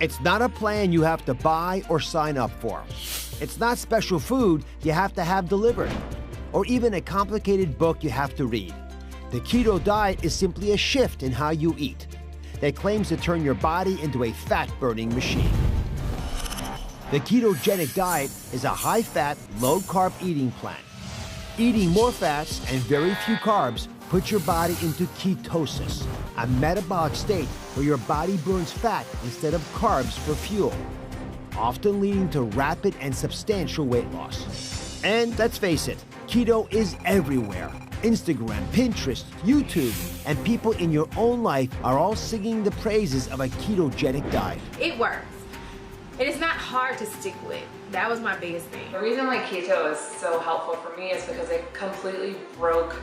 It's not a plan you have to buy or sign up for. It's not special food you have to have delivered, or even a complicated book you have to read. The keto diet is simply a shift in how you eat that claims to turn your body into a fat-burning machine. The ketogenic diet is a high-fat, low-carb eating plan. Eating more fats and very few carbs puts your body into ketosis, a metabolic state where your body burns fat instead of carbs for fuel, often leading to rapid and substantial weight loss. And let's face it, keto is everywhere. Instagram, Pinterest, YouTube, and people in your own life are all singing the praises of a ketogenic diet. It works. It is not hard to stick with. That was my biggest thing. The reason why keto is so helpful for me is because it completely broke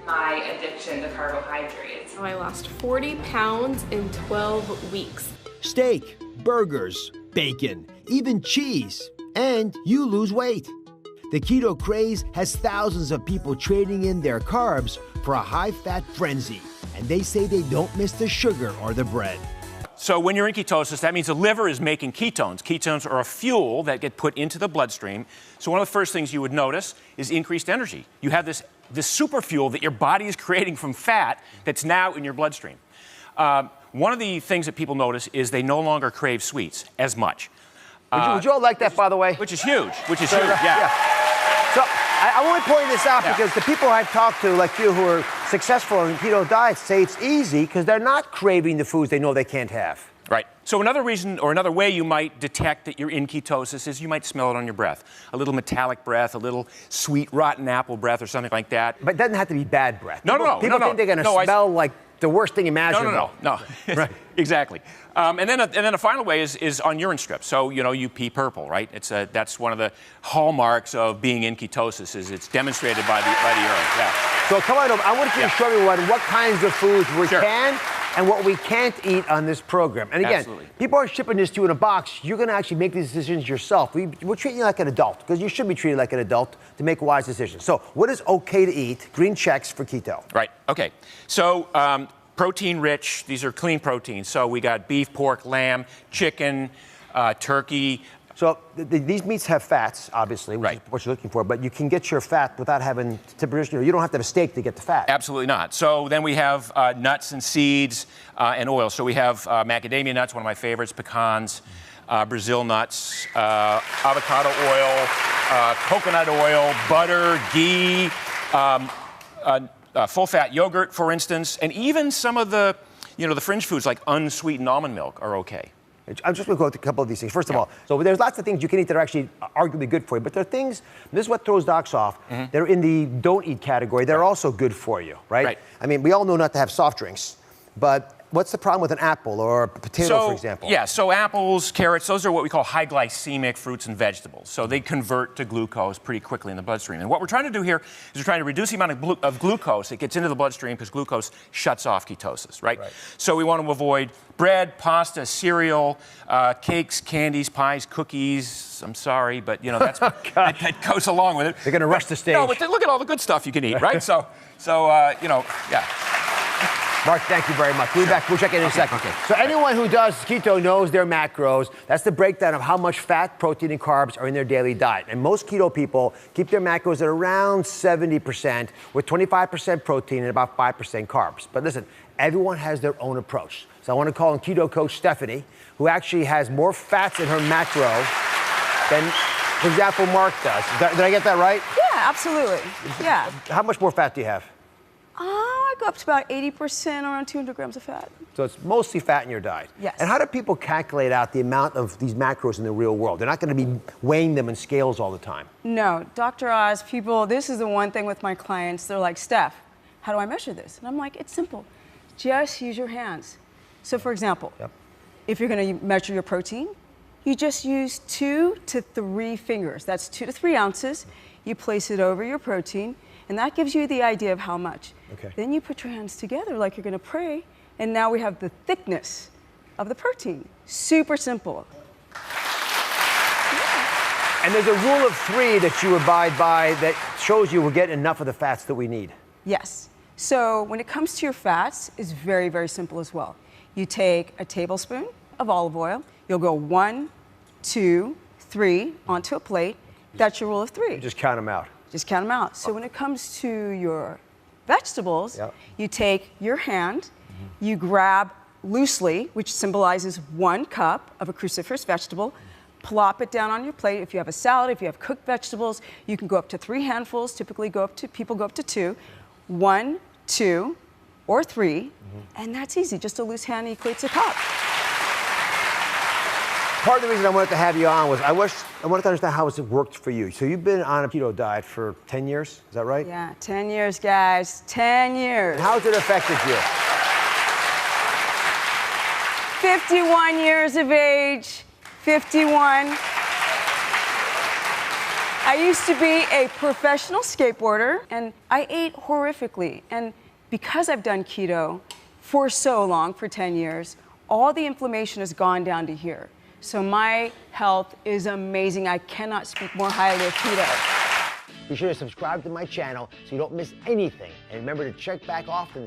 my addiction to carbohydrates. I lost 40 pounds in 12 weeks. Steak, burgers, bacon, even cheese, and you lose weight. The keto craze has thousands of people trading in their carbs for a high-fat frenzy, and they say they don't miss the sugar or the bread. So when you're in ketosis, that means the liver is making ketones. Ketones are a fuel that get put into the bloodstream. So one of the first things you would notice is increased energy. You have this super fuel that your body is creating from fat that's now in your bloodstream. One of the things that people notice is they no longer crave sweets as much. Would you all like that, by the way? Which is huge, yeah. So I want to point this out because the people I've talked to, like you, who are successful in keto diets, say it's easy because they're not craving the foods they know they can't have. Right. So another reason or another way you might detect that you're in ketosis is you might smell it on your breath. A little metallic breath, a little sweet rotten apple breath or something like that. But it doesn't have to be bad breath. No. People think they're going to smell like the worst thing imaginable. No. Right. Exactly. And then a final way is on urine strips. So, you pee purple, right? That's one of the hallmarks of being in ketosis is it's demonstrated by the urine. Yeah. So come on over. I want you to show everyone what kinds of foods we can and what we can't eat on this program. And again, people aren't shipping this to you in a box. You're going to actually make these decisions yourself. We're treating you like an adult because you should be treated like an adult to make wise decisions. So what is okay to eat? Green checks for keto. Right. Okay. So protein rich, these are clean proteins. So we got beef, pork, lamb, chicken, turkey. So these meats have fats, obviously, which is what you're looking for, but you can get your fat without having to produce, you don't have to have a steak to get the fat. Absolutely not. So then we have nuts and seeds and oil. So we have macadamia nuts, one of my favorites, pecans, Brazil nuts, avocado oil, coconut oil, butter, ghee, full-fat yogurt, for instance, and even some of the, the fringe foods like unsweetened almond milk are okay. I'm just going to go through a couple of these things. First of all, so there's lots of things you can eat that are actually arguably good for you, but there are things, this is what throws docs off, they're in the don't eat category. They're also good for you, right? I mean, we all know not to have soft drinks, but what's the problem with an apple or a potato, for example? Yeah, so apples, carrots, those are what we call high glycemic fruits and vegetables. So they convert to glucose pretty quickly in the bloodstream. And what we're trying to do here is we're trying to reduce the amount of glucose that gets into the bloodstream because glucose shuts off ketosis, right? So we want to avoid bread, pasta, cereal, cakes, candies, pies, cookies. I'm sorry, but that's that goes along with it. They're going to rush the stage. No, but look at all the good stuff you can eat, right? So yeah. Mark, thank you very much. We'll be back. We'll check in a second. So anyone who does keto knows their macros. That's the breakdown of how much fat, protein, and carbs are in their daily diet. And most keto people keep their macros at around 70%, with 25% protein and about 5% carbs. But listen, everyone has their own approach. So I want to call in keto coach Stephanie, who actually has more fats in her macro than, for example, Mark does. Did I get that right? Yeah, absolutely. Yeah. How much more fat do you have? I go up to about 80%, around 200 grams of fat. So it's mostly fat in your diet. Yes. And how do people calculate out the amount of these macros in the real world? They're not going to be weighing them in scales all the time. No, Dr. Oz, this is the one thing with my clients. They're like, Steph, how do I measure this? And I'm like, it's simple. Just use your hands. So for example, if you're going to measure your protein, you just use 2 to 3 fingers. That's 2 to 3 ounces. You place it over your protein, and that gives you the idea of how much. Then you put your hands together like you're going to pray, and now we have the thickness of the protein. Super simple. And there's a rule of 3 that you abide by that shows you we're getting enough of the fats that we need. Yes. So when it comes to your fats, it's very, very simple as well. You take a tablespoon of olive oil. You'll go 1, 2, 3 onto a plate. That's your rule of 3. Just count them out. Just count them out. So when it comes to your vegetables, you take your hand, you grab loosely, which symbolizes 1 cup of a cruciferous vegetable, plop it down on your plate. If you have a salad, if you have cooked vegetables, you can go up to 3 handfuls. Typically people go up to 2. 1, 2, or 3, and that's easy. Just a loose hand equates a cup. Part of the reason I wanted to have you on was I wanted to understand how it's worked for you. So you've been on a keto diet for 10 years, is that right? Yeah, 10 years, guys, 10 years. And how's it affected you? 51 years of age, 51. I used to be a professional skateboarder, and I ate horrifically. And because I've done keto for so long, for 10 years, all the inflammation has gone down to here. So my health is amazing. I cannot speak more highly of keto. Be sure to subscribe to my channel so you don't miss anything. And remember to check back often.